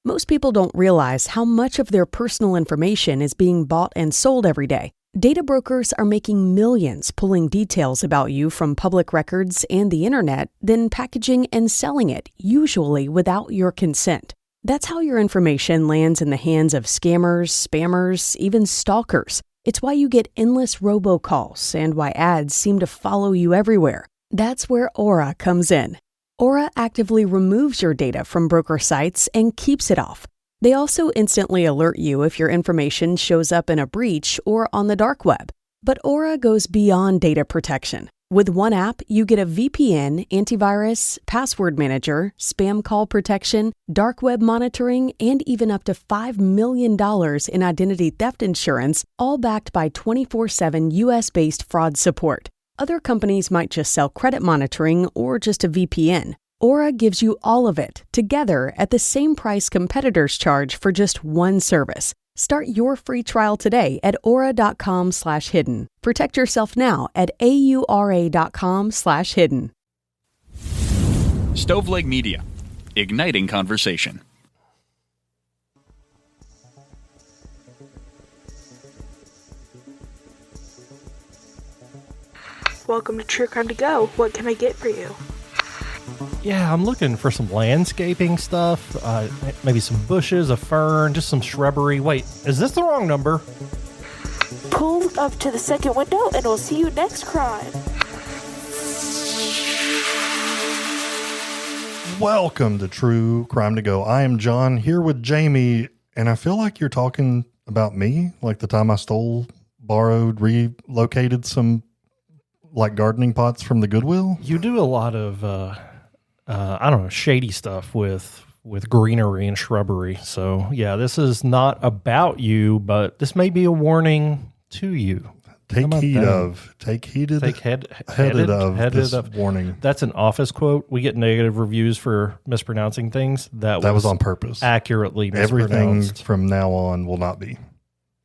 Most people don't realize how much of their personal information is being bought and sold every day. Data brokers are making millions pulling details about you from public records and the internet, then packaging and selling it, usually without your consent. That's how your information lands in the hands of scammers, spammers, even stalkers. It's why you get endless robocalls and why ads seem to follow you everywhere. That's where Aura comes in. Aura actively removes your data from broker sites and keeps it off. They also instantly alert you if your information shows up in a breach or on the dark web. But Aura goes beyond data protection. With one app, you get a VPN, antivirus, password manager, spam call protection, dark web monitoring, and even up to $5 million in identity theft insurance, all backed by 24/7 US-based fraud support. Other companies might just sell credit monitoring or just a VPN. Aura gives you all of it, together at the same price competitors charge for just one service. Start your free trial today at aura.com/hidden. Protect yourself now at aura.com/hidden. Stoveleg Media, igniting conversation. Welcome to True Crime to Go. What can I get for you? Yeah, I'm looking for some landscaping stuff, maybe some bushes, a fern, just some shrubbery. Wait, is this the wrong number? Pull up to the second window and we'll see you next crime. Welcome to True Crime to Go. I am John here with Jamie, and I feel like you're talking about me, like the time I stole, borrowed, relocated some like gardening pots from the Goodwill. You do a lot of, I don't know, shady stuff with greenery and shrubbery. So yeah, this is not about you, but this may be a warning to you. Take heeded of this warning. That's an Office quote. We get negative reviews for mispronouncing things. That was on purpose. Accurately mispronounced. Everything from now on will not be.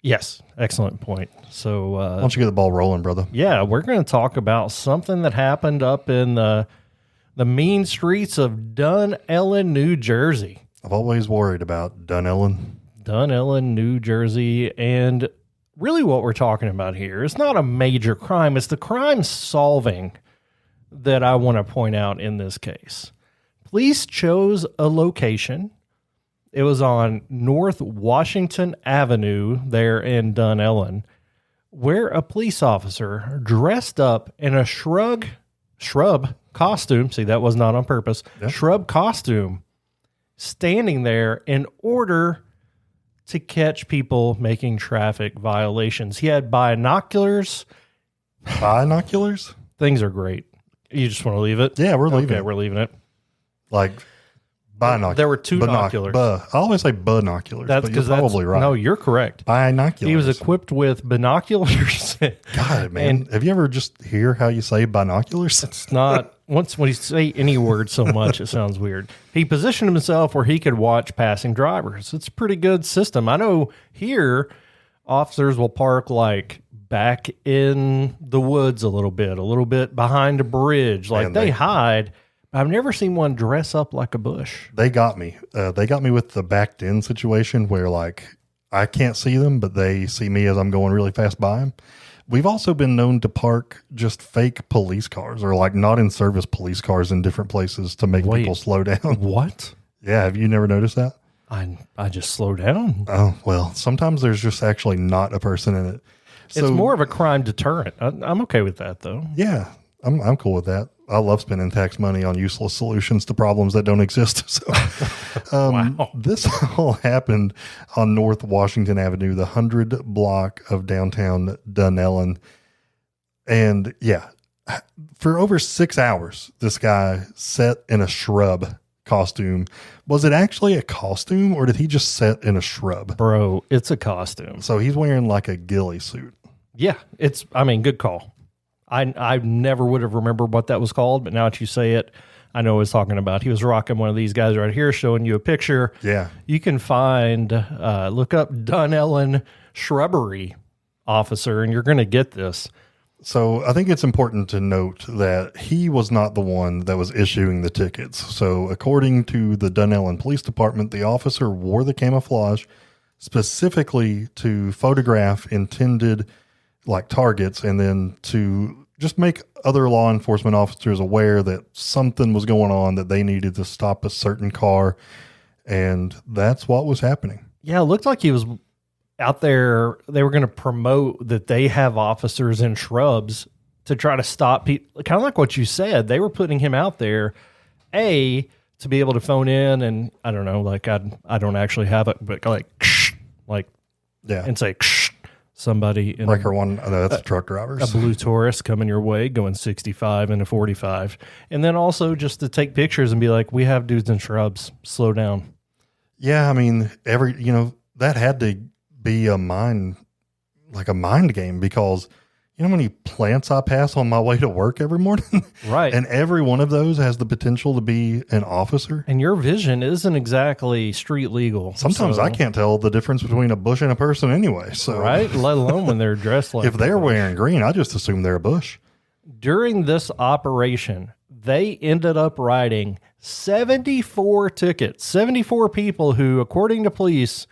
Yes, excellent point. So why don't you get the ball rolling, brother? Yeah, we're going to talk about something that happened up in the mean streets of Dunellen, New Jersey. I've always worried about Dunellen, New Jersey, and really what we're talking about here is not a major crime. It's the crime solving that I want to point out in this case. Police chose a location. It was on North Washington Avenue there in Dunellen, where a police officer dressed up in a shrub costume. See, that was not on purpose. Yep. Shrub costume, standing there in order to catch people making traffic violations. He had binoculars. Binoculars? Things are great. You just want to leave it? Yeah, we're leaving it. Okay, we're leaving it. Like binoculars. There were two binoculars. I always say binoculars, but you're probably right. No, you're correct. Binoculars. He was equipped with binoculars. God, man. Have you ever just hear how you say binoculars? It's not... when you say any word so much, it sounds weird. He positioned himself where he could watch passing drivers. It's a pretty good system. I know here, officers will park like back in the woods a little bit behind a bridge. Like they hide. I've never seen one dress up like a bush. They got me. They got me with the backed in situation where like I can't see them, but they see me as I'm going really fast by them. We've also been known to park just fake police cars or like not in service police cars in different places to make people slow down. What? Yeah. Have you never noticed that? I just slow down. Oh, well, sometimes there's just actually not a person in it. So, it's more of a crime deterrent. I'm okay with that though. Yeah, I'm cool with that. I love spending tax money on useless solutions to problems that don't exist. So, wow. This all happened on North Washington Avenue, the 100 block of downtown Dunellen. And yeah, for over 6 hours, this guy sat in a shrub costume. Was it actually a costume or did he just sit in a shrub? Bro, it's a costume. So he's wearing like a ghillie suit. Yeah, good call. I never would have remembered what that was called, but now that you say it, I know what he's talking about. He was rocking one of these guys right here, showing you a picture. Yeah. You can find, look up Dunellen Shrubbery officer, and you're going to get this. So I think it's important to note that he was not the one that was issuing the tickets. So according to the Dunellen Police Department, the officer wore the camouflage specifically to photograph intended like targets and then to just make other law enforcement officers aware that something was going on, that they needed to stop a certain car. And that's what was happening. Yeah, it looked like he was out there. They were going to promote that they have officers in shrubs to try to stop people. Kind of like what you said. They were putting him out there, to be able to phone in and, I don't know, like I don't actually have it, but Yeah. and say somebody in Breaker one, that's truck drivers. a blue Taurus coming your way going 65 and a 45. And then also just to take pictures and be like, we have dudes in shrubs, slow down. Yeah, I mean, that had to be a mind game, because you know how many plants I pass on my way to work every morning? Right. And every one of those has the potential to be an officer. And your vision isn't exactly street legal. Sometimes so- I can't tell the difference between a bush and a person anyway. So Right? Let alone when they're dressed like if they're that. wearing green, I just assume they're a bush. During this operation, they ended up writing 74 tickets, 74 people who, according to police,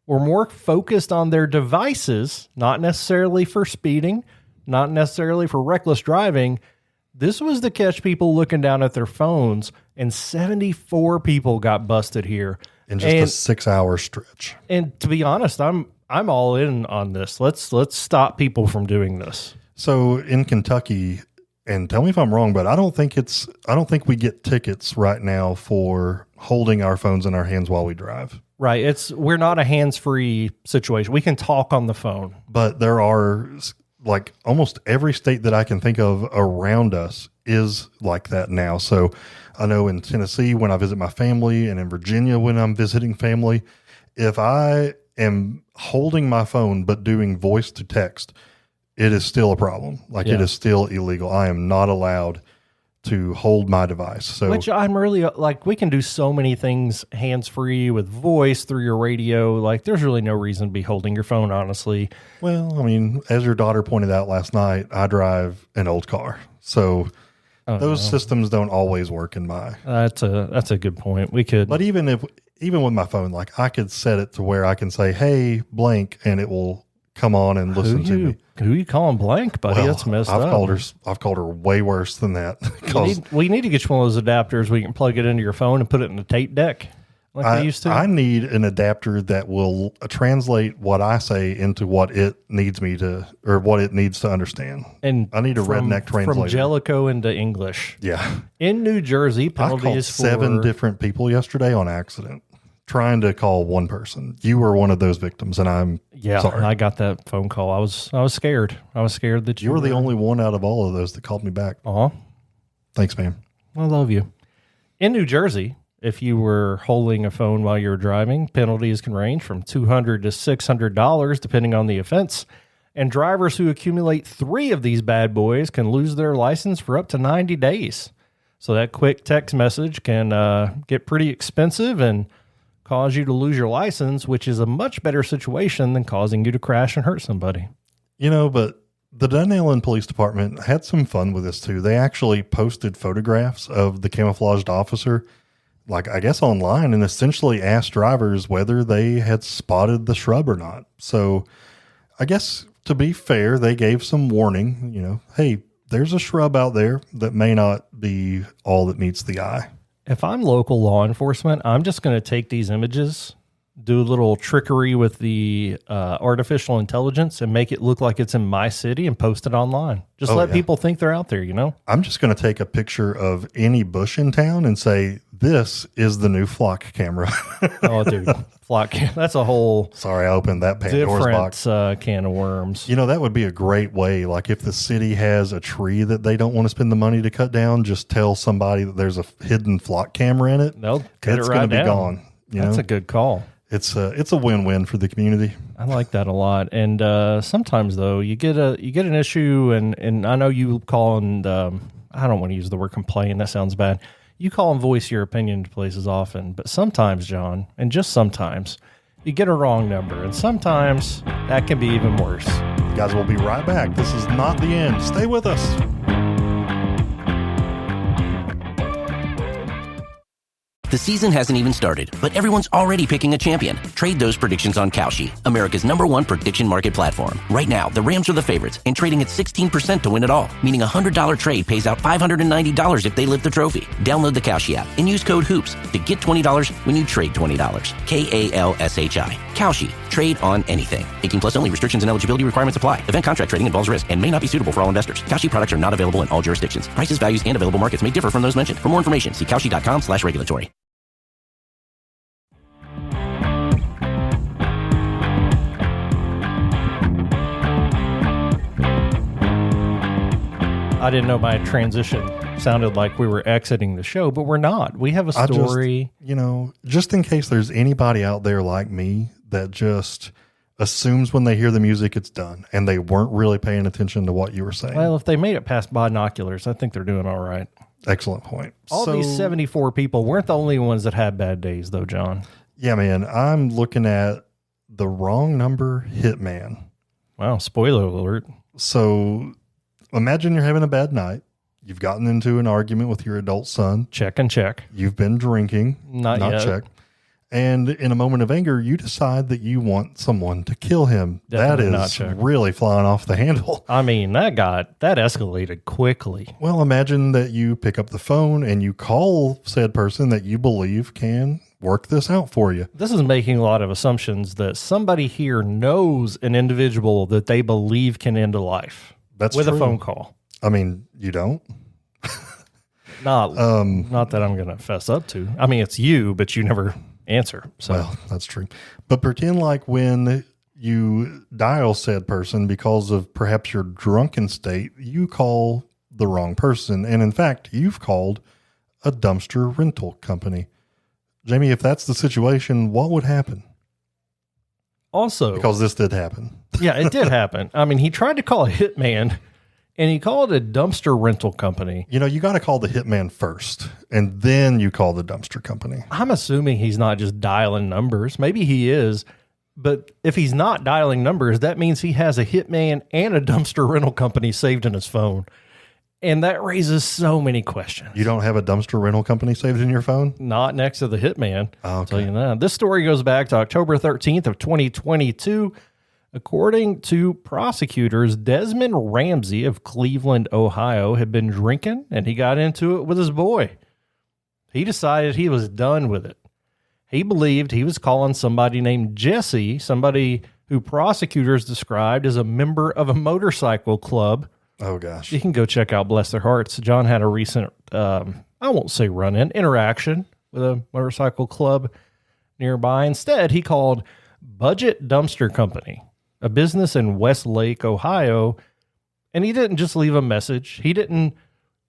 were more focused on their devices, not necessarily for speeding, not necessarily for reckless driving. This was to catch people looking down at their phones, and 74 people got busted here. In just a 6-hour stretch. And to be honest, I'm all in on this. Let's stop people from doing this. So in Kentucky, and tell me if I'm wrong, but I don't think we get tickets right now for holding our phones in our hands while we drive. Right. We're not a hands-free situation. We can talk on the phone. But there are, like, almost every state that I can think of around us is like that now. So I know in Tennessee when I visit my family, and in Virginia when I'm visiting family, if I am holding my phone but doing voice to text, it is still a problem. Like, Yeah. it is still illegal. I am not allowed to hold my device. So, Which I'm really like, we can do so many things hands-free with voice through your radio. Like, there's really no reason to be holding your phone, honestly. well, I mean, as your daughter pointed out last night, I drive an old car. So those systems don't always work in my. That's a good point. We could, But even with my phone, like, I could set it to where I can say, "Hey, blank," and it will come on and listen to me. who you calling blank, buddy? Well, That's messed I've up. called her way worse than that. 'Cause We need to get you one of those adapters where you can plug it into your phone and put it in a tape deck like they used to. I need an adapter that will translate what I say into what it needs me to, or what it needs to understand. and I need a redneck translator. From Jellicoe into English. Yeah. In New Jersey, I penalty called is for 7 different people yesterday on accident, trying to call one person. You were one of those victims, and I'm sorry. I got that phone call. I was scared. I was scared that You were the only one out of all of those that called me back. Aw, Thanks, man. I love you. In New Jersey, if you were holding a phone while you were driving, penalties can range from $200 to $600 depending on the offense. And drivers who accumulate 3 of these bad boys can lose their license for up to 90 days. So that quick text message can get pretty expensive and cause you to lose your license, which is a much better situation than causing you to crash and hurt somebody. You know, but the Dunellen Police Department had some fun with this too. They actually posted photographs of the camouflaged officer, like, I guess online, and essentially asked drivers whether they had spotted the shrub or not. So I guess, to be fair, they gave some warning, you know, hey, there's a shrub out there that may not be all that meets the eye. If I'm local law enforcement, I'm just going to take these images, do a little trickery with the artificial intelligence and make it look like it's in my city and post it online. Just let people think they're out there, you know? I'm just going to take a picture of any bush in town and say, this is the new flock camera. Oh, dude, flock. That's a whole Sorry, I opened that Pandora's box. different can of worms. You know, that would be a great way. Like, if the city has a tree that they don't want to spend the money to cut down, just tell somebody that there's a hidden flock camera in it. They'll cut It's it right going to be down. gone. That's a good call. It's a win-win for the community. I like that a lot. And sometimes though, you get an issue, and I know you call and I don't want to use the word complain. That sounds bad. You call and voice your opinion to places often, but sometimes, John, and just sometimes, you get a wrong number, and sometimes that can be even worse. Guys, we'll be right back. This is not the end. Stay with us. The season hasn't even started, but everyone's already picking a champion. Trade those predictions on Kalshi, America's #1 prediction market platform. Right now, the Rams are the favorites and trading at 16% to win it all, meaning a $100 trade pays out $590 if they lift the trophy. Download the Kalshi app and use code HOOPS to get $20 when you trade $20. KALSHI. Kalshi. Trade on anything. 18 plus only. Restrictions and eligibility requirements apply. Event contract trading involves risk and may not be suitable for all investors. Kalshi products are not available in all jurisdictions. Prices, values, and available markets may differ from those mentioned. For more information, see Kalshi.com/regulatory. I didn't know my transition sounded like we were exiting the show, but we're not. We have a story. Just in case there's anybody out there like me that just assumes when they hear the music it's done and they weren't really paying attention to what you were saying. Well, if they made it past binoculars, I think they're doing all right. Excellent point. All these 74 people weren't the only ones that had bad days, though, John. Yeah, man. I'm looking at the wrong number hitman. Wow, spoiler alert. So imagine you're having a bad night. You've gotten into an argument with your adult son. Check and check. You've been drinking. Not yet. Check. And in a moment of anger, you decide that you want someone to kill him. Definitely that not is check. really flying off the handle. I mean, that escalated quickly. Well, imagine that you pick up the phone and you call said person that you believe can work this out for you. This is making a lot of assumptions that somebody here knows an individual that they believe can end a life. That's with true. A phone call. I mean, you don't? Not that I'm going to fess up to. I mean, it's you, but you never answer. So. Well, that's true. But pretend like when you dial said person because of perhaps your drunken state, you call the wrong person. And in fact, you've called a dumpster rental company. Jamie, if that's the situation, what would happen? Also, because this did happen. Yeah, it did happen. I mean, he tried to call a hitman and he called a dumpster rental company. You got to call the hitman first and then you call the dumpster company. I'm assuming he's not just dialing numbers. Maybe he is. But if he's not dialing numbers, that means he has a hitman and a dumpster rental company saved in his phone. And that raises so many questions. You don't have a dumpster rental company saved in your phone? Not next to the hitman. Okay. I'll tell you that. This story goes back to October 13th of 2022. According to prosecutors, Desmond Ramsey of Cleveland, Ohio, had been drinking and he got into it with his boy. He decided he was done with it. He believed he was calling somebody named Jesse, somebody who prosecutors described as a member of a motorcycle club. Oh, gosh. You can go check out Bless Their Hearts. John had a recent, I won't say run-in, interaction with a motorcycle club nearby. Instead, he called Budget Dumpster Company, a business in Westlake, Ohio, and he didn't just leave a message. He didn't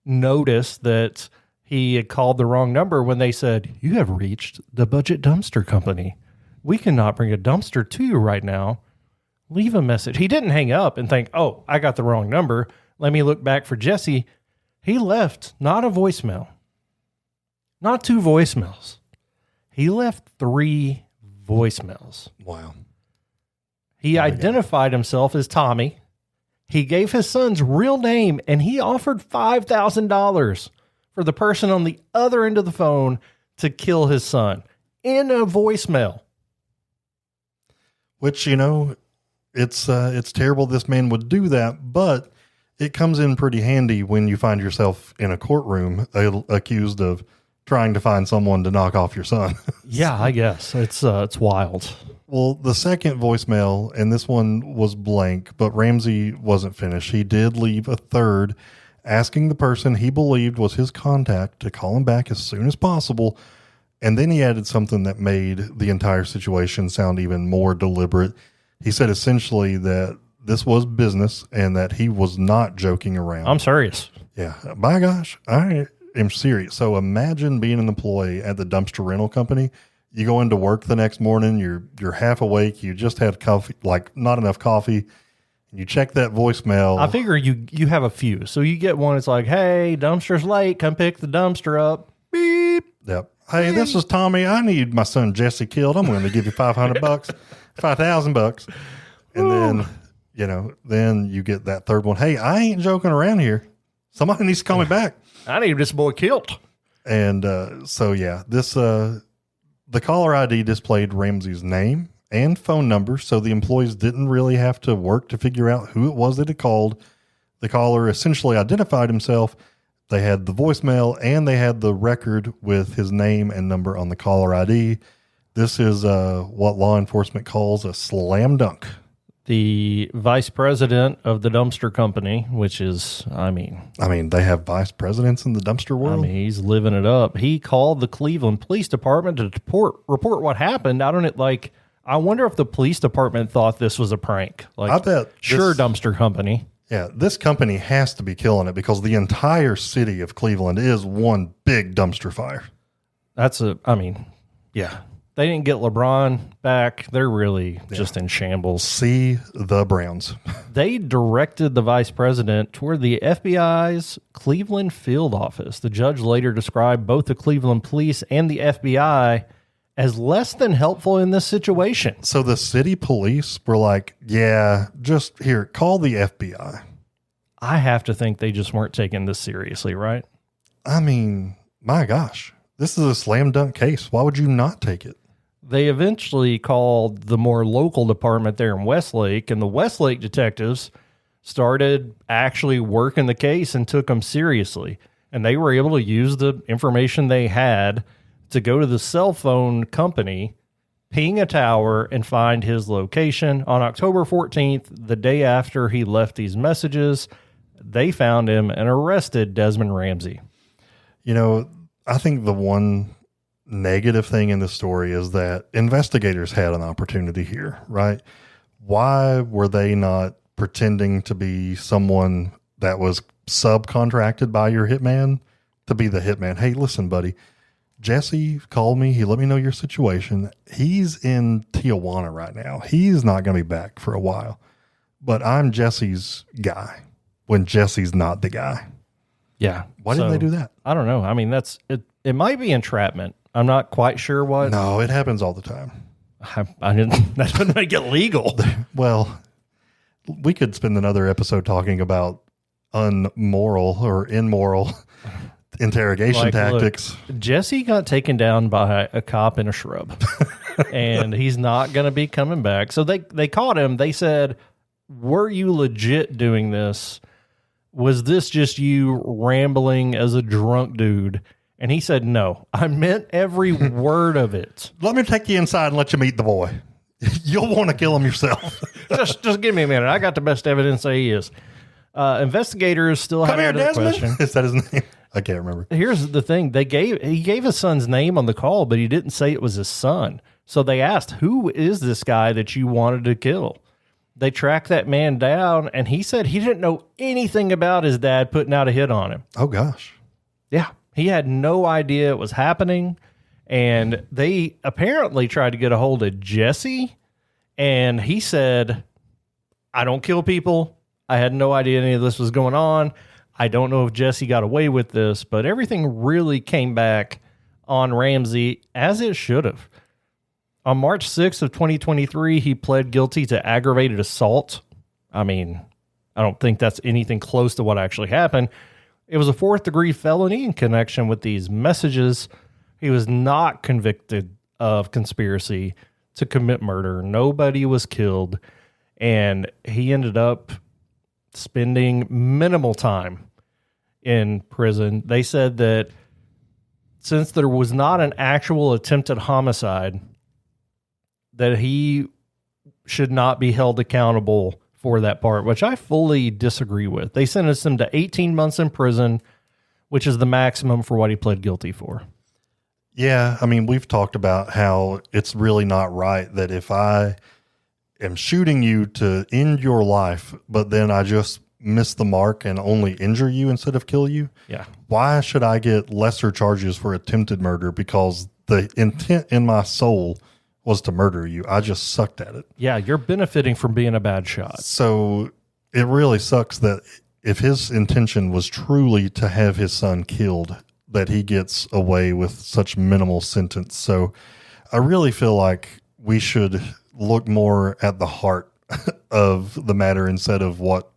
notice that he had called the wrong number when they said, "You have reached the Budget Dumpster Company. We cannot bring a dumpster to you right now. Leave a message." He didn't hang up and think, "Oh, I got the wrong number. Let me look back for Jesse." He left not a voicemail, not 2 voicemails. He left 3 voicemails. Wow. He identified himself as Tommy. He gave his son's real name and he offered $5,000 for the person on the other end of the phone to kill his son in a voicemail. Which, it's terrible this man would do that, but it comes in pretty handy when you find yourself in a courtroom accused of trying to find someone to knock off your son. Yeah, I guess it's wild. Well, the second voicemail, and this one was blank, but Ramsey wasn't finished. He did leave a third asking the person he believed was his contact to call him back as soon as possible. And then he added something that made the entire situation sound even more deliberate. He said essentially that this was business and that he was not joking around. I'm serious. Yeah. By gosh, I am serious. So imagine being an employee at the dumpster rental company. You go into work the next morning, you're half awake, you just had coffee, like not enough coffee, and you check that voicemail. I figure you have a few. So you get one, it's like, "Hey, dumpster's late, come pick the dumpster up." Beep. Yep. "Hey, this is Tommy. I need my son Jesse killed. I'm going to give you $500, $5,000. And then then you get that third one. Hey, I ain't joking around here. Somebody needs to call me back. I need this boy killed. And the caller ID displayed Ramsey's name and phone number, so the employees didn't really have to work to figure out who it was that had called. The caller essentially identified himself. They had the voicemail and they had the record with his name and number on the caller ID. This is what law enforcement calls a slam dunk. The vice president of the dumpster company, which is, they have vice presidents in the dumpster world. He's living it up. He called the Cleveland Police Department to report what happened. I wonder if the police department thought this was a prank. I bet. Dumpster company. Yeah, this company has to be killing it because the entire city of Cleveland is one big dumpster fire. Yeah. They didn't get LeBron back. They're really just in shambles. See the Browns. They directed the vice president toward the FBI's Cleveland field office. The judge later described both the Cleveland police and the FBI as less than helpful in this situation. So the city police were like, yeah, just here, call the FBI. I have to think they just weren't taking this seriously, right? My gosh, this is a slam dunk case. Why would you not take it? They eventually called the more local department there in Westlake, and the Westlake detectives started actually working the case and took them seriously. And they were able to use the information they had to go to the cell phone company, ping a tower, and find his location. On October 14th, the day after he left these messages, they found him and arrested Desmond Ramsey. I think the one negative thing in this story is that investigators had an opportunity here, right? Why were they not pretending to be someone that was subcontracted by your hitman to be the hitman? Hey, listen, buddy, Jesse called me. He let me know your situation. He's in Tijuana right now. He's not going to be back for a while, but I'm Jesse's guy when Jesse's not the guy. Yeah. Why didn't they do that? I don't know. That's it. It might be entrapment. I'm not quite sure what. No, it happens all the time. That doesn't make it legal. Well, we could spend another episode talking about unmoral or immoral interrogation tactics. Look, Jesse got taken down by a cop in a shrub, and he's not going to be coming back. So they caught him. They said, "Were you legit doing this? Was this just you rambling as a drunk dude?" And he said, "No, I meant every word of it." Let me take you inside and let you meet the boy. You'll want to kill him yourself. just give me a minute. I got the best evidence that he is. Investigators still have another question. Is that his name? I can't remember. Here's the thing. He gave his son's name on the call, but he didn't say it was his son. So they asked, who is this guy that you wanted to kill? They tracked that man down, and he said he didn't know anything about his dad putting out a hit on him. Oh, gosh. Yeah. He had no idea it was happening, and they apparently tried to get a hold of Jesse, and he said, I don't kill people. I had no idea any of this was going on. I don't know if Jesse got away with this, but everything really came back on Ramsey as it should have. On March 6th of 2023, he pled guilty to aggravated assault. I don't think that's anything close to what actually happened. It was a 4th-degree felony in connection with these messages. He was not convicted of conspiracy to commit murder. Nobody was killed, and he ended up spending minimal time in prison. They said that since there was not an actual attempted homicide, that he should not be held accountable for that part, which I fully disagree with. They sentenced him to 18 months in prison, which is the maximum for what he pled guilty for. Yeah, we've talked about how it's really not right that if I am shooting you to end your life, but then I just miss the mark and only injure you instead of kill you. Yeah. Why should I get lesser charges for attempted murder? Because the intent in my soul was to murder you. I just sucked at it. Yeah, you're benefiting from being a bad shot. So it really sucks that if his intention was truly to have his son killed, that he gets away with such minimal sentence. So I really feel like we should look more at the heart of the matter instead of what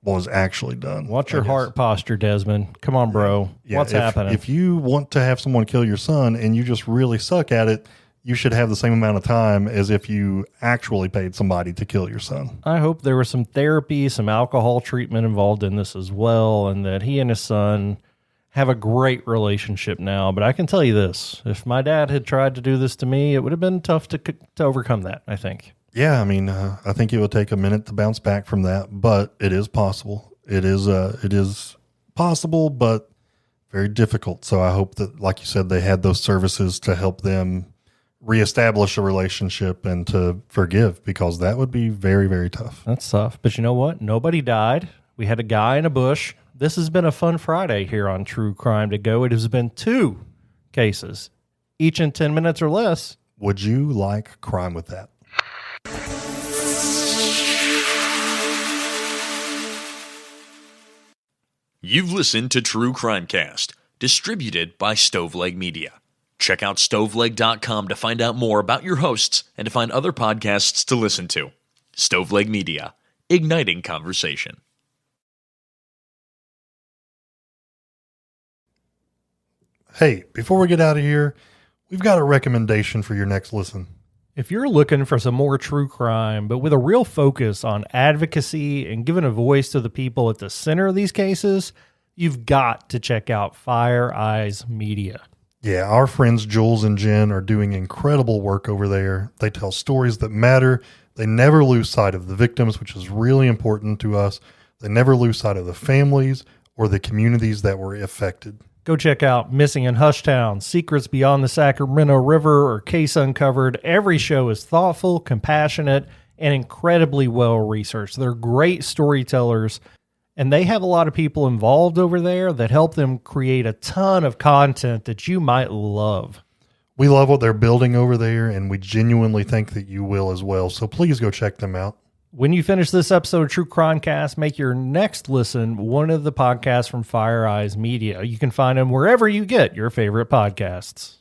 was actually done. Watch your heart posture, Desmond. Come on, bro. Yeah, What's happening? If you want to have someone kill your son and you just really suck at it, you should have the same amount of time as if you actually paid somebody to kill your son. I hope there was some therapy, some alcohol treatment involved in this as well, and that he and his son have a great relationship now. But I can tell you this, if my dad had tried to do this to me, it would have been tough to overcome that, I think. Yeah, I mean, I think it would take a minute to bounce back from that, but it is possible. It is possible, but very difficult. So I hope that, like you said, they had those services to help them reestablish a relationship and to forgive, because that would be very, very tough. That's tough. But you know what? Nobody died. We had a guy in a bush. This has been a fun Friday here on True Crime to Go. It has been 2 cases, each in 10 minutes or less. Would you like crime with that? You've listened to True Crimecast, distributed by Stoveleg Media. Check out stoveleg.com to find out more about your hosts and to find other podcasts to listen to. Stoveleg Media, igniting conversation. Hey, before we get out of here, we've got a recommendation for your next listen. If you're looking for some more true crime, but with a real focus on advocacy and giving a voice to the people at the center of these cases, you've got to check out Fire Eyes Media. Yeah, our friends Jules and Jen are doing incredible work over there. They tell stories that matter. They never lose sight of the victims, which is really important to us. They never lose sight of the families or the communities that were affected. Go check out Missing in Hushtown, Secrets Beyond the Sacramento River, or Case Uncovered. Every show is thoughtful, compassionate, and incredibly well-researched. They're great storytellers, and they have a lot of people involved over there that help them create a ton of content that you might love. We love what they're building over there, and we genuinely think that you will as well. So please go check them out. When you finish this episode of True Crimecast, make your next listen one of the podcasts from Fire Eyes Media. You can find them wherever you get your favorite podcasts.